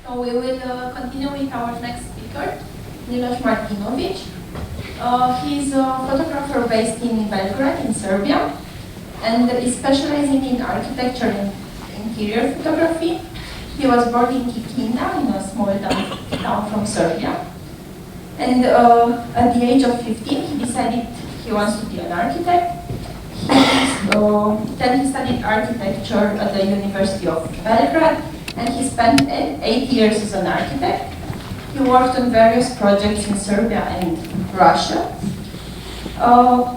So we will continue with our next speaker, Miloš Martinović. He's a photographer based in Belgrade, in Serbia, and is specializing in architecture and interior photography. He was born in Kikinda, in a small town from Serbia. And at the age of 15, he decided he wants to be an architect. Then he studied architecture at the University of Belgrade, and he spent 8 years as an architect. He worked on various projects in Serbia and Russia.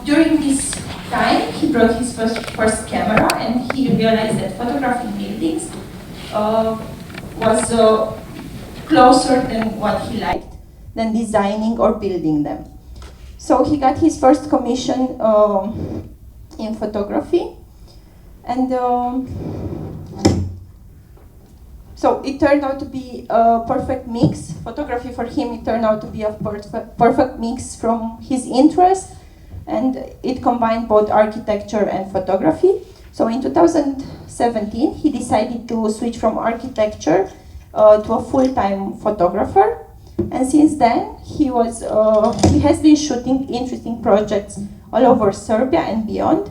During this time, he brought his first camera, and he realized that photographing buildings was closer than what he liked than designing or building them. So he got his first commission in photography, and so it turned out to be a perfect mix. Photography for him, it turned out to be a perfect mix from his interest, and it combined both architecture and photography. So in 2017, he decided to switch from architecture to a full-time photographer. And since then, he has been shooting interesting projects all over Serbia and beyond,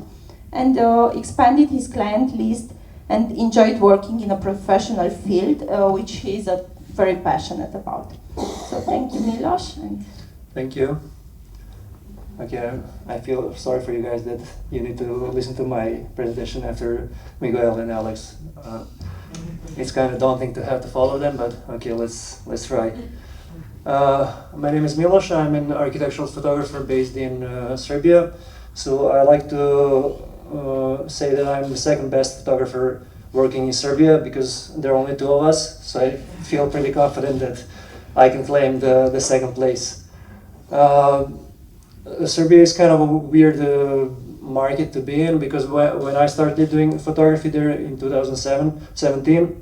and expanded his client list and enjoyed working in a professional field, which he is very passionate about. So thank you, Miloš. Thank you. Okay, I feel sorry for you guys that you need to listen to my presentation after Miguel and Alex. It's kind of daunting to have to follow them, but okay, let's try. My name is Miloš. I'm an architectural photographer based in Serbia. So I like to say that I'm the second best photographer working in Serbia because there are only two of us. So I feel pretty confident that I can claim the second place. Serbia is kind of a weird market to be in because when I started doing photography there in 2017,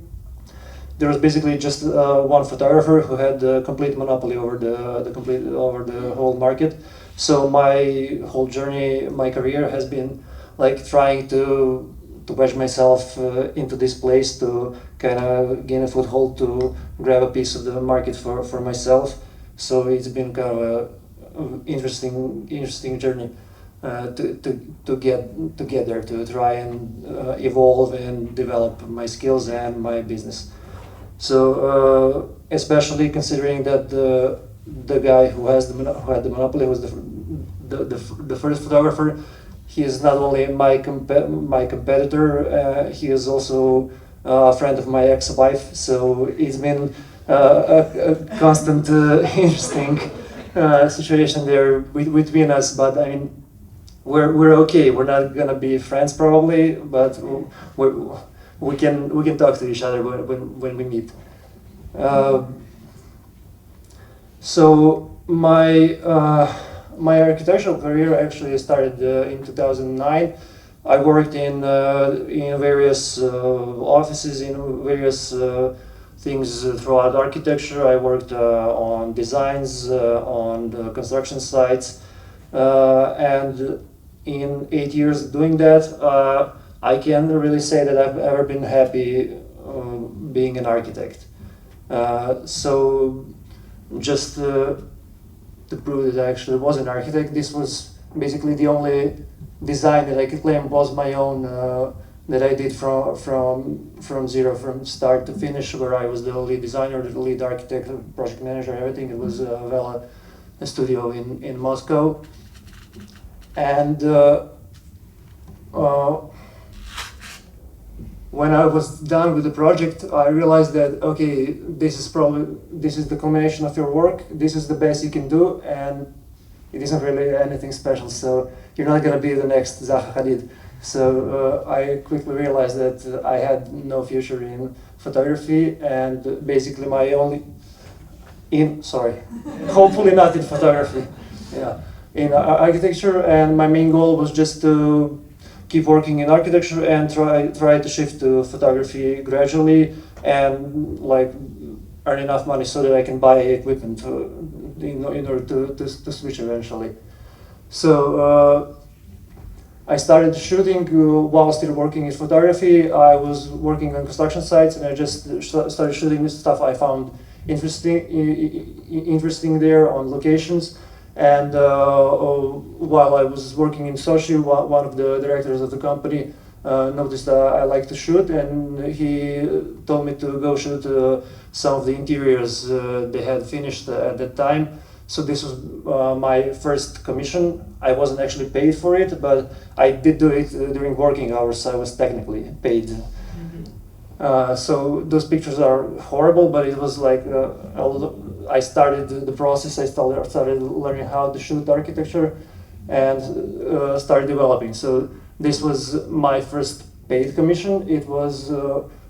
there was basically just one photographer who had the complete monopoly over the whole market. So my whole journey, my career has been like trying to wedge myself into this place to kind of gain a foothold to grab a piece of the market for myself. So it's been kind of an interesting journey to get there, to try and evolve and develop my skills and my business. So especially considering that the guy who had the monopoly was the first photographer, he is not only my competitor, he is also a friend of my ex-wife. So it's been a constant interesting situation there between us. But I mean, we're okay. We're not gonna be friends probably, but we can talk to each other when we meet. So my architectural career actually started in 2009. I worked in various offices, in various things throughout architecture. I worked on designs, on the construction sites, and in 8 years doing that, I can't really say that I've ever been happy being an architect. So just to prove that I actually was an architect, this was basically the only design that I could claim was my own, that I did from zero, from start to finish, where I was the lead designer, the lead architect, project manager, everything. It was Vela studio in Moscow. And when I was done with the project, I realized that, okay, this is the culmination of your work, this is the best you can do, and it isn't really anything special, so you're not going to be the next Zaha Hadid. So I quickly realized that I had no future in photography, and basically hopefully not in photography, yeah, in architecture, and my main goal was just to keep working in architecture and try to shift to photography gradually and like earn enough money so that I can buy equipment in order to switch eventually. So I started shooting while still working in photography. I was working on construction sites, and I just started shooting stuff I found interesting there on locations. And while I was working in Sochi, one of the directors of the company noticed that I like to shoot, and he told me to go shoot some of the interiors they had finished at that time. So this was my first commission. I wasn't actually paid for it, but I did do it during working hours, so I was technically paid. So those pictures are horrible, but it was like I started the process. I started learning how to shoot architecture, and started developing. So this was my first paid commission. It was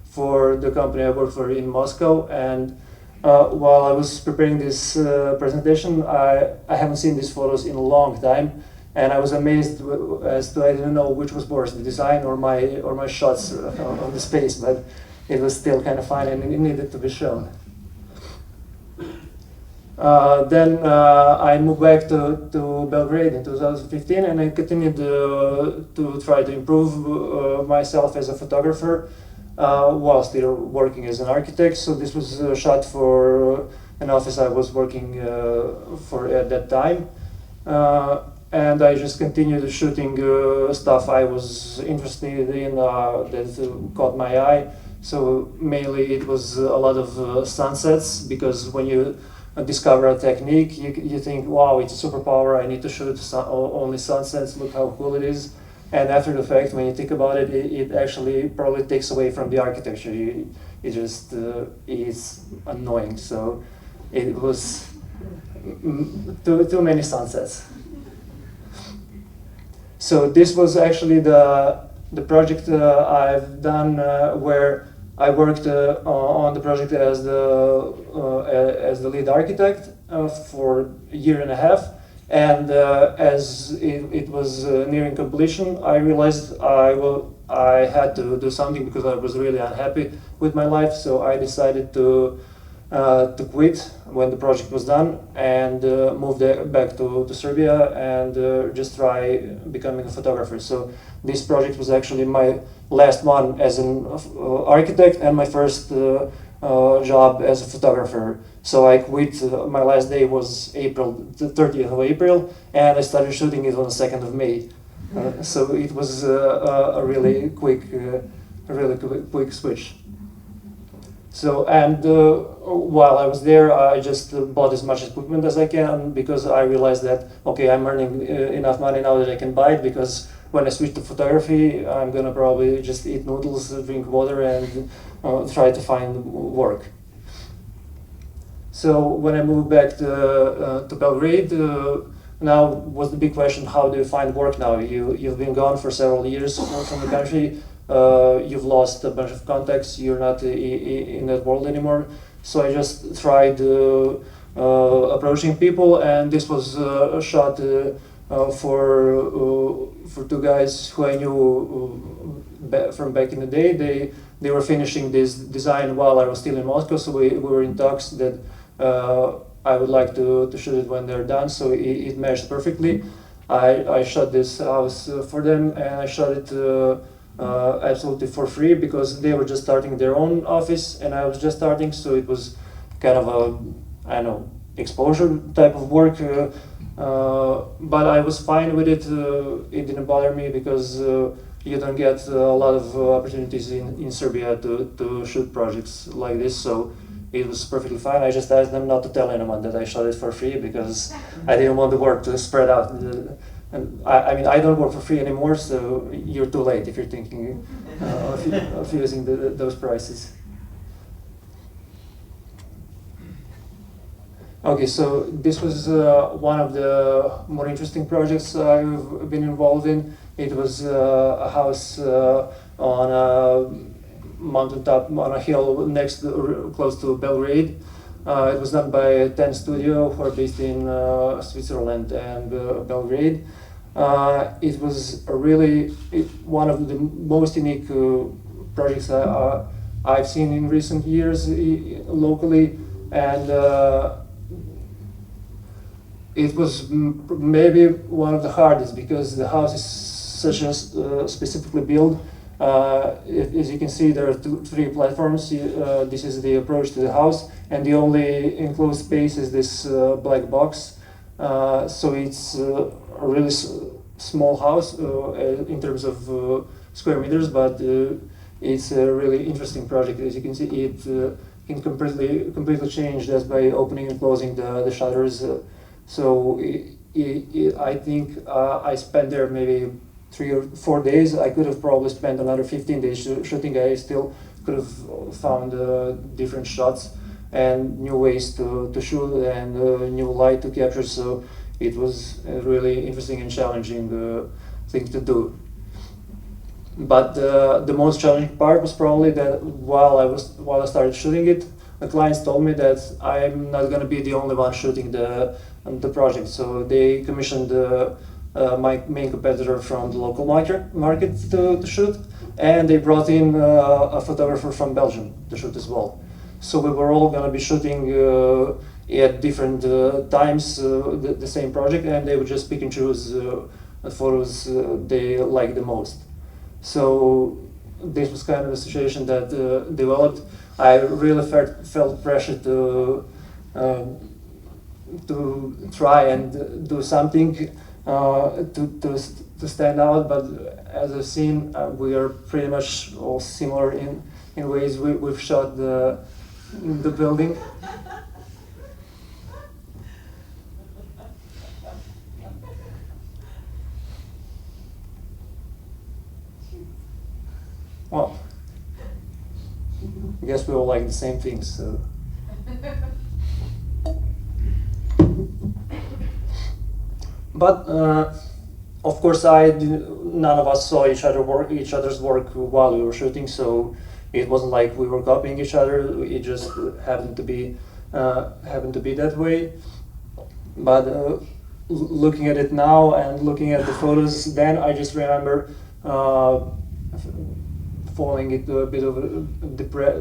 for the company I worked for in Moscow, and while I was preparing this presentation, I haven't seen these photos in a long time, and I was amazed as to I didn't know which was worse, the design or my shots of the space, but it was still kind of fun and it needed to be shown. Then I moved back to Belgrade in 2015, and I continued to try to improve myself as a photographer while still working as an architect. So this was shot for an office I was working for at that time. And I just continued shooting stuff I was interested in that caught my eye. So mainly it was a lot of sunsets, because when you discover a technique, you think, wow, it's a superpower, I need to shoot only sunsets, look how cool it is. And after the fact, when you think about it, it actually probably takes away from the architecture. It just is annoying. So it was too many sunsets. So this was actually the project I've done where I worked on the project as the lead architect for a year and a half. And as it was nearing completion, I realized I had to do something, because I was really unhappy with my life. So I decided to quit when the project was done, and move back to Serbia and just try becoming a photographer. So this project was actually my last one as an architect, and my first job as a photographer. So I quit, my last day was April, the 30th of April, and I started shooting it on the 2nd of May. So it was a really quick switch. So, and while I was there, I just bought as much equipment as I can, because I realized that, okay, I'm earning enough money now that I can buy it, because when I switch to photography, I'm gonna probably just eat noodles, drink water, and try to find work. So when I moved back to Belgrade, now was the big question: how do you find work now? You've been gone for several years from the country. You've lost a bunch of contacts. You're not in that world anymore. So I just tried approaching people, and this was a shot for two guys who I knew from back in the day. They were finishing this design while I was still in Moscow, so we were in talks that I would like to shoot it when they're done. So it matched perfectly. I shot this house for them, and I shot it absolutely for free, because they were just starting their own office and I was just starting. So it was kind of a, I don't know, exposure type of work. But I was fine with it. It didn't bother me, because you don't get a lot of opportunities in Serbia to shoot projects like this. So it was perfectly fine. I just asked them not to tell anyone that I shot it for free, because I didn't want the work to spread out. And I mean, I don't work for free anymore, so you're too late if you're thinking of using those prices. Okay, so this was one of the more interesting projects I've been involved in. It was a house on a mountaintop, on a hill close to Belgrade. It was done by 10 Studio, who are based in Switzerland and Belgrade. It was one of the most unique projects I've seen in recent years locally, and it was maybe one of the hardest, because the house is such as specifically built. As you can see, there are three platforms. This is the approach to the house, and the only enclosed space is this black box. So it's a really small house in terms of square meters, but it's a really interesting project. As you can see, it can completely change just by opening and closing the shutters. So I think I spent there maybe 3 or 4 days. I could have probably spent another 15 days shooting. I still could have found different shots and new ways to shoot and new light to capture. So it was a really interesting and challenging thing to do. But the most challenging part was probably that while I started shooting it, the clients told me that I'm not going to be the only one shooting the project. So they commissioned my main competitor from the local market to shoot, and they brought in a photographer from Belgium to shoot as well. So we were all going to be shooting at different times the same project, and they would just pick and choose the photos they liked the most. So this was kind of a situation that developed. I really felt pressure to try and do something to stand out, but as I've seen, we are pretty much all similar in ways we've shot the building. Well, I guess we all like the same things, so. But of course, none of us saw each other's work while we were shooting, so it wasn't like we were copying each other. It just happened to be that way. But looking at it now and looking at the photos, then I just remember falling into a bit of a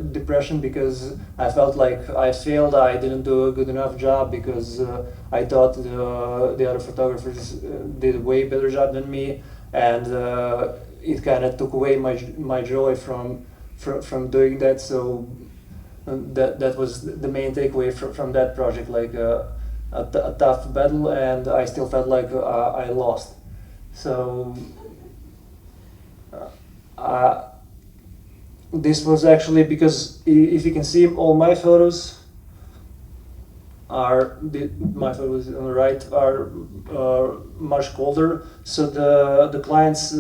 depression because I felt like I failed. I didn't do a good enough job because I thought the other photographers did a way better job than me, and it kind of took away my joy from doing that. So that was the main takeaway from that project, like a tough battle, and I still felt like I lost. So this was actually because if you can see, all my photos my photos on the right are much colder. So the clients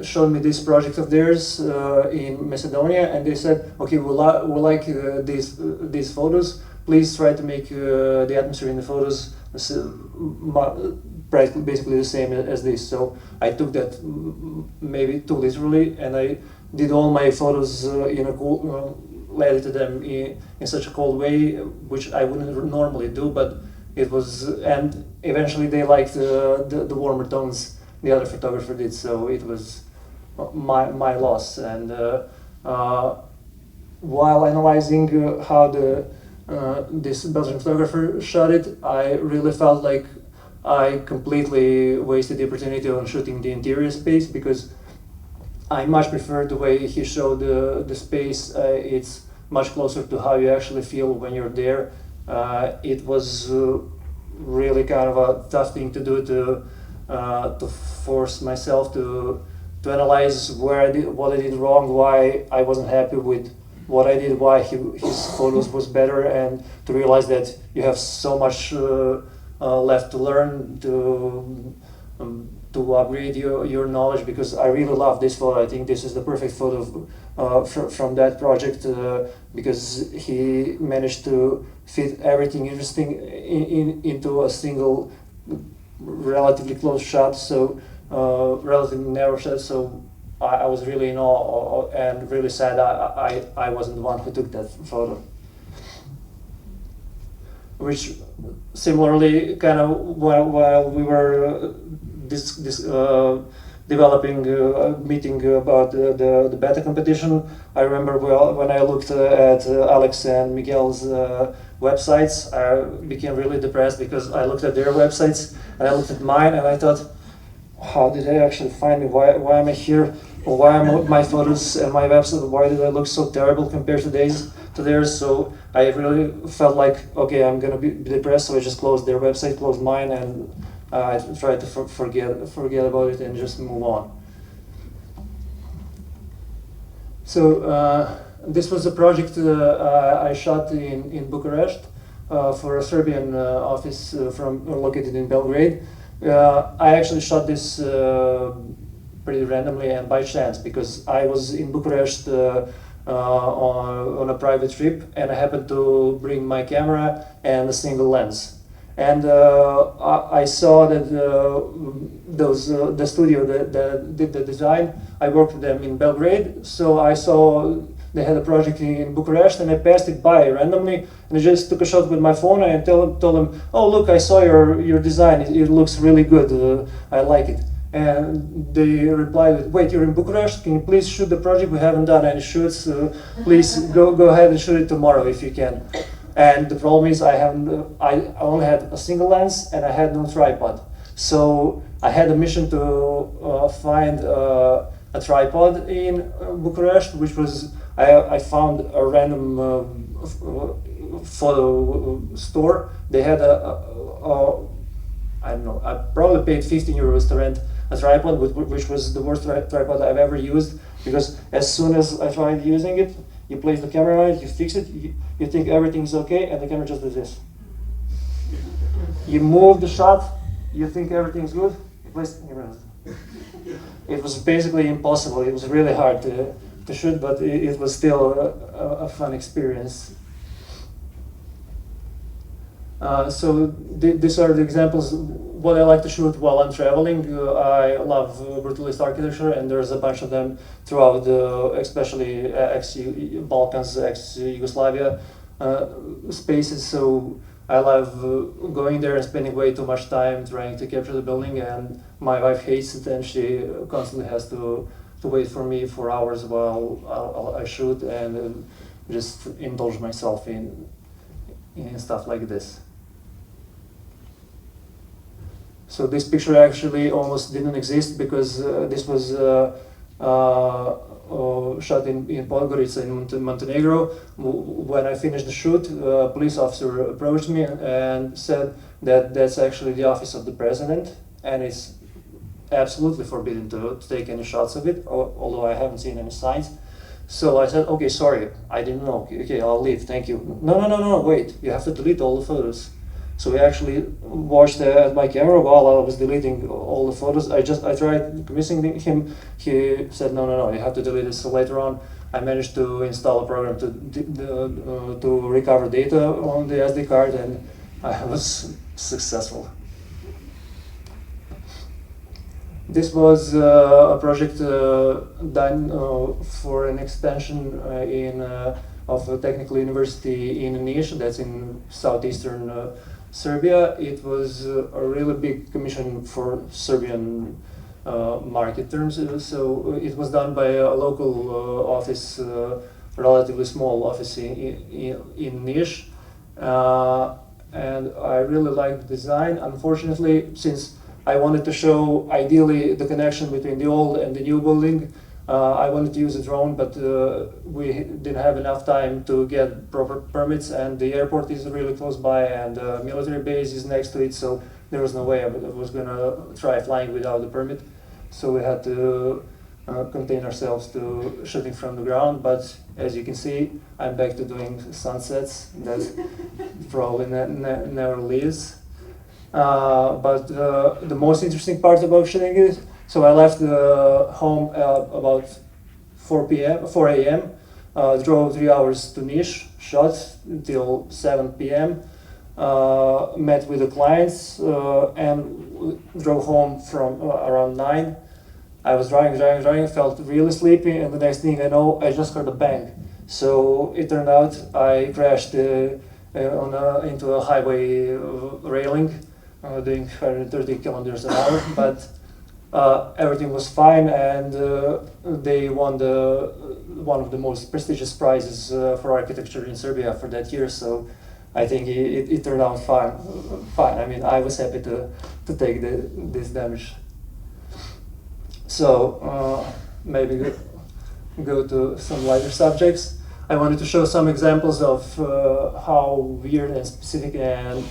showed me this project of theirs in Macedonia, and they said, okay, we like these photos. Please try to make the atmosphere in the photos basically the same as this. So I took that maybe too literally, and I did all my photos in a cool, edited them in such a cold way, which I wouldn't normally do, but it was, and eventually they liked the warmer tones the other photographer did, so it was my loss. And while analyzing how this Belgian photographer shot it, I really felt like I completely wasted the opportunity on shooting the interior space, because I much prefer the way he showed the space. It's much closer to how you actually feel when you're there. It was really kind of a tough thing to do, to force myself to analyze what I did wrong, why I wasn't happy with what I did, why his photos was better, and to realize that you have so much left to learn, to upgrade your knowledge, because I really love this photo. I think this is the perfect photo from that project, because he managed to fit everything interesting into a single relatively close shot, so relatively narrow shot. So I was really in awe and really sad I wasn't the one who took that photo. Which similarly, kind of while we were developing a meeting about the beta competition, I remember when I looked at Alex and Miguel's websites, I became really depressed because I looked at their websites and I looked at mine and I thought, how did they actually find me? Why am I here? Or why are my photos and my website, why did I look so terrible compared to theirs? So I really felt like, okay, I'm gonna be depressed, so I just closed their website, closed mine, and I tried to forget about it and just move on. So this was a project I shot in Bucharest for a Serbian office located in Belgrade. I actually shot this pretty randomly and by chance, because I was in Bucharest on a private trip, and I happened to bring my camera and a single lens. And I saw that the studio that did the design, I worked with them in Belgrade, so I saw they had a project in Bucharest, and I passed it by randomly, and I just took a shot with my phone and told them, oh look, I saw your design, it looks really good, I like it. And they replied, wait, you're in Bucharest, can you please shoot the project? We haven't done any shoots, please go ahead and shoot it tomorrow if you can. And the problem is I only had a single lens and I had no tripod. So I had a mission to find a tripod in Bucharest, which was, I found a random photo store. They had I don't know, I probably paid 15 euros to rent a tripod, which was the worst tripod I've ever used, because as soon as I tried using it, you place the camera on it, you fix it, you think everything's okay, and the camera just does this. You move the shot, you think everything's good, you place the camera. It was basically impossible. It was really hard to shoot, but it was still a fun experience. So these are the examples what I like to shoot while I'm traveling. I love brutalist architecture, and there's a bunch of them throughout, especially ex-Balkans, ex-Yugoslavia spaces. So I love going there and spending way too much time trying to capture the building, and my wife hates it, and she constantly has to wait for me for hours while I shoot and just indulge myself in stuff like this. So this picture actually almost didn't exist, because this was shot in Podgorica in Montenegro. When I finished the shoot, a police officer approached me and said that that's actually the office of the president, and it's absolutely forbidden to take any shots of it, although I haven't seen any signs. So I said, okay, sorry, I didn't know. Okay, I'll leave, thank you. No, wait, you have to delete all the photos. So we actually watched at my camera while I was deleting all the photos. I tried convincing him. He said, no, you have to delete this. So later on, I managed to install a program to recover data on the SD card, and I was successful. This was a project done for an extension of a technical university in Niš, that's in southeastern Serbia. It was a really big commission for Serbian market terms. So it was done by a local office, relatively small office in Niš. And I really liked the design. Unfortunately, since I wanted to show ideally the connection between the old and the new building, I wanted to use a drone, but we didn't have enough time to get proper permits, and the airport is really close by, and the military base is next to it, so there was no way I was going to try flying without the permit. So we had to contain ourselves to shooting from the ground, but as you can see, I'm back to doing sunsets. That probably never leaves. But the most interesting part about shooting it, so I left home about 4 a.m., drove 3 hours to Niš, shot until 7 p.m., met with the clients, and drove home from around 9. I was driving, felt really sleepy, and the next thing I know, I just heard a bang. So it turned out I crashed into a highway railing, doing 130 kilometers an hour, but everything was fine, and they won one of the most prestigious prizes for architecture in Serbia for that year, so I think it turned out fine. Fine. I mean, I was happy to take this damage. So maybe go to some lighter subjects. I wanted to show some examples of how weird and specific and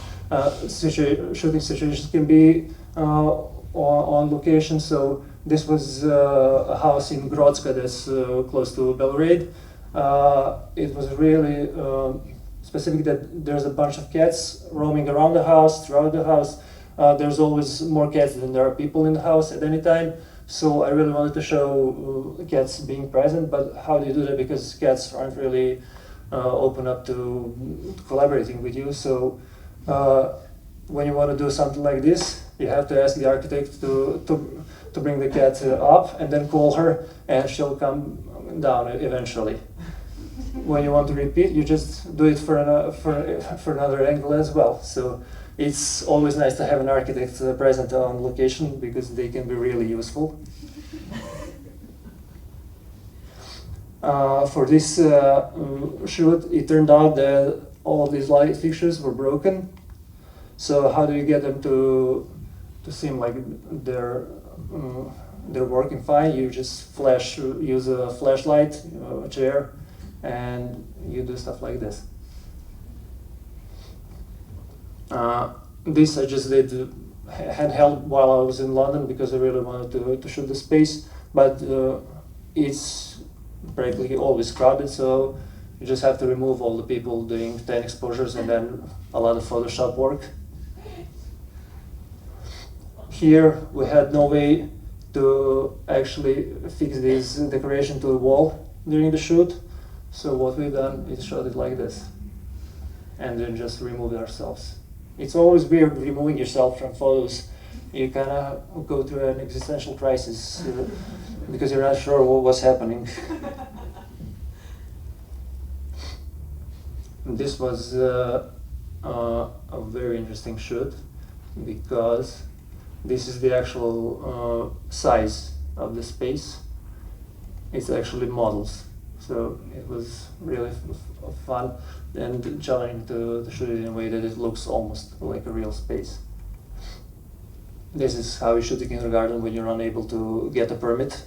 shooting situations can be on location. So this was a house in Grodska that's close to Belgrade. It was really specific that there's a bunch of cats roaming around the house, throughout the house. There's always more cats than there are people in the house at any time. So I really wanted to show cats being present, but how do you do that? Because cats aren't really open up to collaborating with you. So when you want to do something like this, you have to ask the architect to bring the cat up and then call her, and she'll come down eventually. When you want to repeat, you just do it for another angle as well. So it's always nice to have an architect present on location because they can be really useful. For this shoot, it turned out that all of these light fixtures were broken. So how do you get them to seem like they're working fine? You just use a flashlight, a chair, and you do stuff like this. This I just did handheld while I was in London because I really wanted to shoot the space, but it's practically always crowded, so you just have to remove all the people doing 10 exposures and then a lot of Photoshop work. Here we had no way to actually fix this decoration to the wall during the shoot, so what we've done is shot it like this and then just remove it ourselves. It's always weird removing yourself from photos. You kind of go through an existential crisis because you're not sure what's happening. This was a very interesting shoot because this is the actual size of the space. It's actually models. So it was really fun and challenging to shoot it in a way that it looks almost like a real space. This is how you shoot the kindergarten when you're unable to get a permit.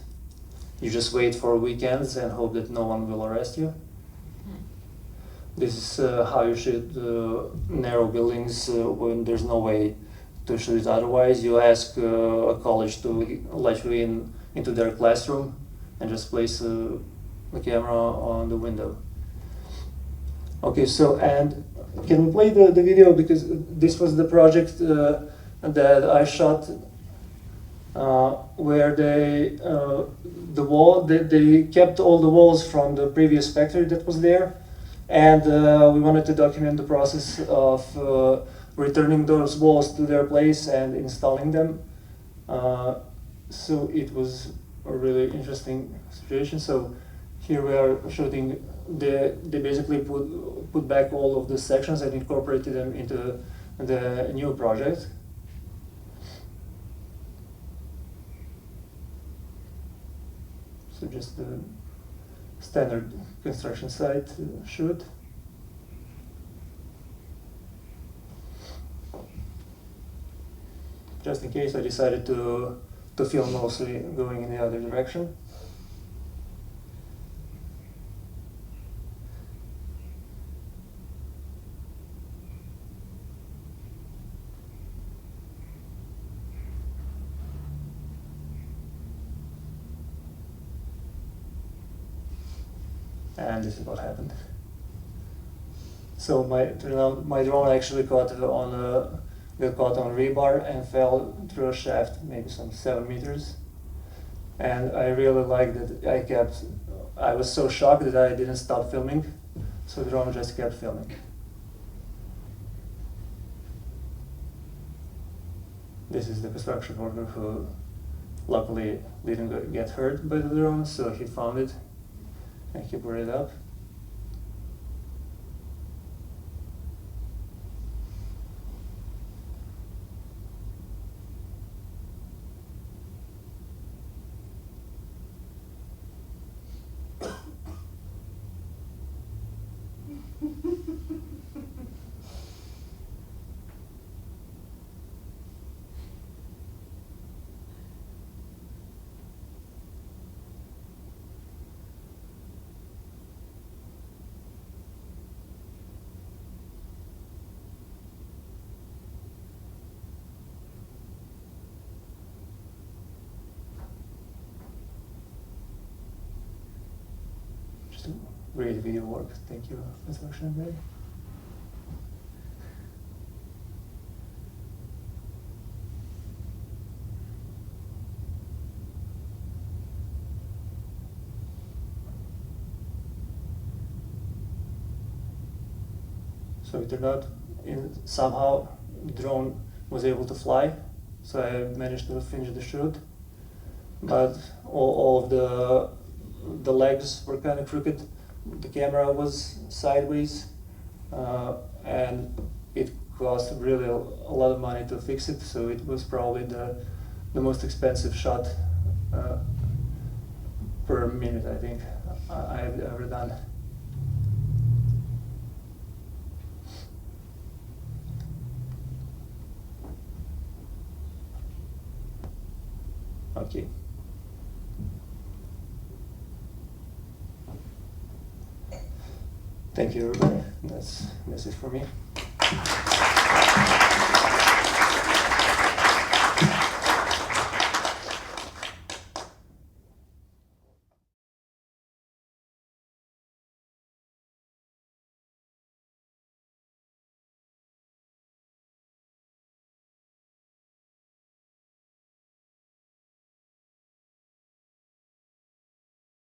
You just wait for weekends and hope that no one will arrest you. This is how you shoot narrow buildings when there's no way to shoot it otherwise. You ask a college to let you into their classroom and just place the camera on the window. Okay, so and can we play the video, because this was the project that I shot where they kept all the walls from the previous factory that was there, and we wanted to document the process of returning those walls to their place and installing them. So it was a really interesting situation. So here we are shooting. They basically put back all of the sections and incorporated them into the new project. So just the standard construction site shoot. Just in case, I decided to film mostly going in the other direction. And this is what happened. So my drone actually got on rebar and fell through a shaft, maybe some 7 meters. And I really liked that I was so shocked that I didn't stop filming, so the drone just kept filming. This is the construction worker who luckily didn't get hurt by the drone, so he found it and he brought it up. just great video work. Thank you, Mr. Schenberg. So it turned out somehow the drone was able to fly, so I managed to finish the shoot. But all of the legs were kind of crooked. The camera was sideways, and it cost really a lot of money to fix it. So it was probably the most expensive shot per minute I think I've ever done. Okay. Thank you, everybody. That's it for me.